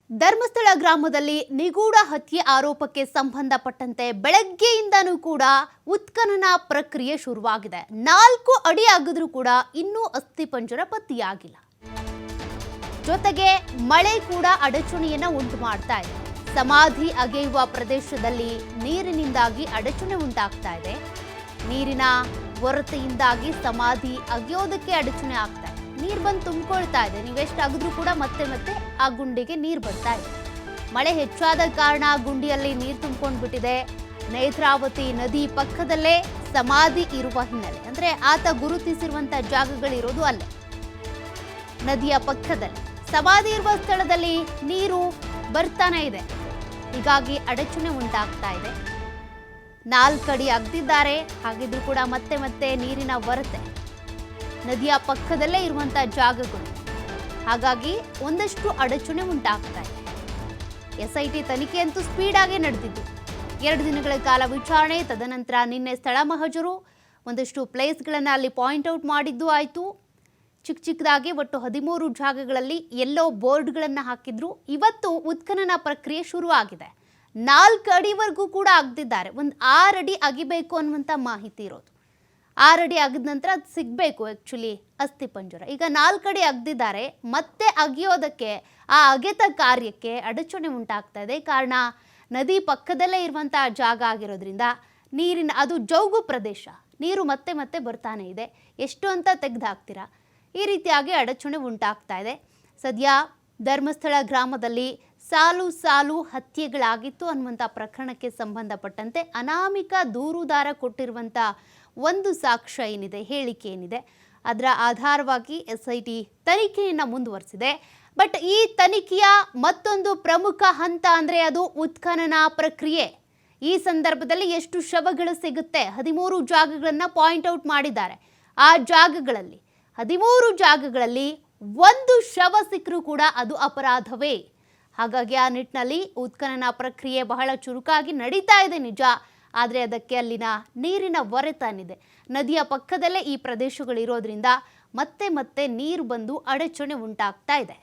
ಧರ್ಮಸ್ಥಳ ಗ್ರಾಮದಲ್ಲಿ ನಿಗೂಢ ಹತ್ಯೆ ಆರೋಪಕ್ಕೆ ಸಂಬಂಧಪಟ್ಟಂತೆ ಬೆಳಗ್ಗೆಯಿಂದನೂ ಕೂಡ ಉತ್ಖನನ ಪ್ರಕ್ರಿಯೆ ಶುರುವಾಗಿದೆ. 4 ಅಡಿ ಆಗಿದ್ರೂ ಕೂಡ ಇನ್ನೂ ಅಸ್ಥಿಪಂಜರ ಪತ್ತೆಯಾಗಿಲ್ಲ. ಜೊತೆಗೆ ಮಳೆ ಕೂಡ ಅಡಚಣೆಯನ್ನ ಉಂಟು ಮಾಡ್ತಾ ಇದೆ. ಸಮಾಧಿ ಅಗೆಯುವ ಪ್ರದೇಶದಲ್ಲಿ ನೀರಿನಿಂದಾಗಿ ಅಡಚಣೆ ಉಂಟಾಗ್ತಾ ಇದೆ. ನೀರಿನ ಕೊರತೆಯಿಂದಾಗಿ ಸಮಾಧಿ ಅಗೆಯೋದಕ್ಕೆ ಅಡಚಣೆ ಆಗ್ತಾ ಇದೆ. ನೀರು ಬಂದು ತುಂಬಿಕೊಳ್ತಾ ಇದೆ. ನೀವೆಷ್ಟು ಅಗಿದ್ರೂ ಕೂಡ ಮತ್ತೆ ಮತ್ತೆ ಆ ಗುಂಡಿಗೆ ನೀರು ಬರ್ತಾ ಇದೆ. ಮಳೆ ಹೆಚ್ಚಾದ ಕಾರಣ ಗುಂಡಿಯಲ್ಲಿ ನೀರು ತುಂಬಿಕೊಂಡು ಬಿಟ್ಟಿದೆ. ನೇತ್ರಾವತಿ ನದಿ ಪಕ್ಕದಲ್ಲೇ ಸಮಾಧಿ ಇರುವ ಹಿನ್ನೆಲೆ, ಅಂದ್ರೆ ಆತ ಗುರುತಿಸಿರುವಂತ ಜಾಗಗಳಿರೋದು ಅಲ್ಲೇ ನದಿಯ ಪಕ್ಕದಲ್ಲಿ. ಸಮಾಧಿ ಇರುವ ಸ್ಥಳದಲ್ಲಿ ನೀರು ಬರ್ತಾನೆ ಇದೆ. ಹೀಗಾಗಿ ಅಡಚಣೆ ಉಂಟಾಗ್ತಾ ಇದೆ. 4 ಅಡಿ ಅಗ್ದಿದ್ದಾರೆ. ಹಾಗಿದ್ರೂ ಕೂಡ ಮತ್ತೆ ಮತ್ತೆ ನೀರಿನ ಕೊರತೆ ನದಿಯ ಪಕ್ಕದಲ್ಲೇ ಇರುವಂತಹ ಜಾಗಗಳು. ಹಾಗಾಗಿ ಒಂದಷ್ಟು ಅಡಚಣೆ ಉಂಟಾಗ್ತಾ ಇದೆ. ಎಸ್ಐಟಿ ತನಿಖೆ ಅಂತೂ ಸ್ಪೀಡ್ ಆಗಿ ನಡೆದಿದ್ದು. 2 ದಿನಗಳ ಕಾಲ ವಿಚಾರಣೆ, ತದನಂತರ ನಿನ್ನೆ ಸ್ಥಳ ಮಹಜರು, ಒಂದಷ್ಟು ಪ್ಲೇಸ್ಗಳನ್ನು ಅಲ್ಲಿ ಪಾಯಿಂಟ್ ಔಟ್ ಮಾಡಿದ್ದು ಆಯಿತು. ಚಿಕ್ಕದಾಗಿ ಒಟ್ಟು 13 ಜಾಗಗಳಲ್ಲಿ ಎಲ್ಲೋ ಬೋರ್ಡ್ಗಳನ್ನು ಹಾಕಿದ್ರು. ಇವತ್ತು ಉತ್ಖನನ ಪ್ರಕ್ರಿಯೆ ಶುರು ಆಗಿದೆ. 4 ಅಡಿವರೆಗೂ ಕೂಡ ಅಗ್ದಿದ್ದಾರೆ. ಒಂದು 6 ಅಡಿ ಅಗಿಬೇಕು ಅನ್ನುವಂಥ ಮಾಹಿತಿ ಇರೋದು. 6 ಅಡಿ ಅಗಿದ ನಂತರ ಅದು ಸಿಗಬೇಕು ಆ್ಯಕ್ಚುಲಿ ಅಸ್ಥಿಪಂಜರ. ಈಗ 4 ಅಡಿ ಅಗ್ದಿದ್ದಾರೆ. ಮತ್ತೆ ಅಗಿಯೋದಕ್ಕೆ, ಆ ಅಗೆತ ಕಾರ್ಯಕ್ಕೆ ಅಡಚಣೆ ಉಂಟಾಗ್ತಾ ಇದೆ. ಕಾರಣ ನದಿ ಪಕ್ಕದಲ್ಲೇ ಇರುವಂತಹ ಜಾಗ ಆಗಿರೋದ್ರಿಂದ ನೀರಿನ ಅದು ಜೌಗು ಪ್ರದೇಶ. ನೀರು ಮತ್ತೆ ಮತ್ತೆ ಬರ್ತಾನೆ ಇದೆ. ಎಷ್ಟು ಅಂತ ತೆಗೆದುಹಾಕ್ತೀರಾ? ಈ ರೀತಿಯಾಗಿ ಅಡಚಣೆ ಉಂಟಾಗ್ತಾ ಇದೆ. ಸದ್ಯ ಧರ್ಮಸ್ಥಳ ಗ್ರಾಮದಲ್ಲಿ ಸಾಲು ಹತ್ಯೆಗಳಾಗಿತ್ತು ಅನ್ನುವಂಥ ಪ್ರಕರಣಕ್ಕೆ ಸಂಬಂಧಪಟ್ಟಂತೆ ಅನಾಮಿಕಾ ದೂರುದಾರ ಕೊಟ್ಟಿರುವಂಥ ಒಂದು ಸಾಕ್ಷ್ಯ ಏನಿದೆ, ಹೇಳಿಕೆ ಏನಿದೆ, ಅದರ ಆಧಾರವಾಗಿ ಎಸ್ಐಟಿ ತನಿಖೆಯನ್ನು ಮುಂದುವರಿಸಿದೆ. ಬಟ್ ಈ ತನಿಖೆಯ ಮತ್ತೊಂದು ಪ್ರಮುಖ ಹಂತ ಅಂದರೆ ಅದು ಉತ್ಖನನ ಪ್ರಕ್ರಿಯೆ. ಈ ಸಂದರ್ಭದಲ್ಲಿ ಎಷ್ಟು ಶವಗಳು ಸಿಗುತ್ತೆ? 13 ಜಾಗಗಳನ್ನು ಪಾಯಿಂಟ್ ಔಟ್ ಮಾಡಿದ್ದಾರೆ. ಆ ಜಾಗಗಳಲ್ಲಿ 13 ಜಾಗಗಳಲ್ಲಿ ಒಂದು ಶವ ಸಿಕ್ಕರೂ ಕೂಡ ಅದು ಅಪರಾಧವೇ. ಹಾಗಾಗಿ ಆ ನಿಟ್ಟಿನಲ್ಲಿ ಉತ್ಖನನ ಪ್ರಕ್ರಿಯೆ ಬಹಳ ಚುರುಕಾಗಿ ನಡೀತಾ ಇದೆ ನಿಜ. ಆದರೆ ಅದಕ್ಕೆ ಅಲ್ಲಿನ ನೀರಿನ ಹೊರೆತಾನಿದೆ. ನದಿಯ ಪಕ್ಕದಲ್ಲೇ ಈ ಪ್ರದೇಶಗಳಿರೋದ್ರಿಂದ ಮತ್ತೆ ಮತ್ತೆ ನೀರು ಬಂದು ಅಡಚಣೆ ಉಂಟಾಗ್ತಾ ಇದೆ.